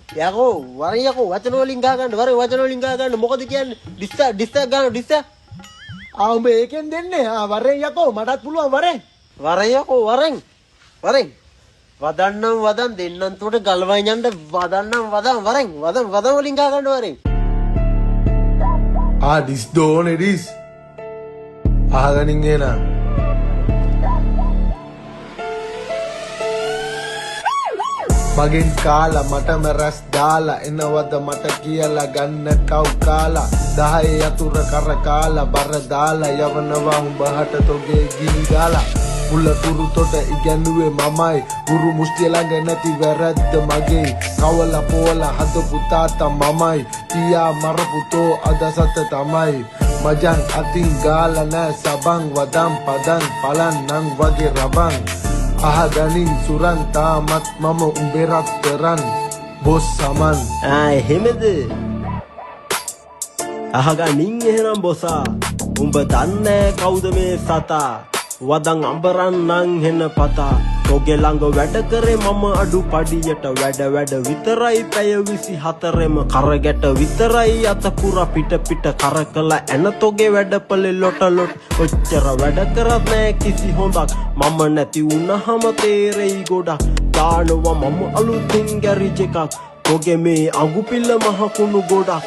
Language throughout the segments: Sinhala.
යකෝ වරෙන් යකෝ වචන වලින් ගහ ගන්න වරෙන් වචන වලින් ගහ ගන්න මොකද කියන්නේ ඩිස්ටා ගන්න ඩිස්ටා උඹ ඒකෙන් දෙන්නේ වරෙන් යකෝ මටත් පුළුවන් වරෙන් වරෙන් යකෝ වරෙන් වදන්නම් වදන් දෙන්නම් තොට ගල්වයි යන්න වදන්නම් වදන් වරෙන් වදන් වලින් ගහ ගන්න වරෙන් ඩිස් දෝනේ ඩිස් අහගනින් එනා මගෙන් කාලා මටම රැස් දාලා එනවද මට කියලා ගන්න කව් කාලා 10 යතුර කර කාලා බර දාලා යවනවා උඹහට තොගේ ගිනි ගාලා මුල තුරු තොට ඉගැන්නුවේ මමයි ගුරු මුස්තිය ළඟ නැති වැරද්ද මගේ කවල පොවල හදපු තාත්තා මමයි තියා මරපුතෝ අද සත තමයි මජන් අතින් ගාලා නෑ සබන් වදම් පදන් පලන්නම් වගේ රබන් අහගනින් සුරන් තාමත් මම උඹේ රත්තරන් බොස් සමන් එහෙමද අහගනින් එහෙනම් බොසා උඹ දන්නේ කවුද මේ සතා වදන් අඹරන්නම් හෙන පතා තොගේ ළඟ වැඩ කරේ මම අඩු පඩියට වැඩ විතරයි පැය 24ෙම කරගැට විතරයි අතපුර පිට කරකලා එන තොගේ වැඩපලේ ලොට ඔච්චර වැඩ කරත් නෑ කිසි හොඳක් මම නැති වුණහම තේරෙයි ගොඩක් දානවා මම අලුතින් ගැරිජ් එකක් තොගේ මේ අඟු පිල්ල මහ කුණු ගොඩක්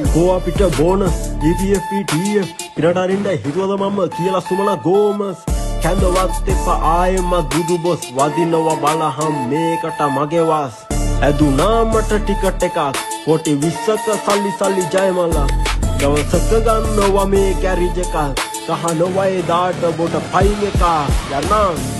ගෝ අපිට බෝනස් EPF TF පිනට අරින්න හිතුවද මම කියලා සුමන ගෝමස් කැඳවත් එපා ආයෙම දුදු බොස් වදිනවා බලහම් මේකට මගේ වාස් ඇදුනා මට ටිකට් එකක් කොටි 20ක සල්ලි ජයමලා දවසක ගන්නවා මේ කැරිජ් එක කහනවා ඒ දාට බොට පයින් එක යන්නම්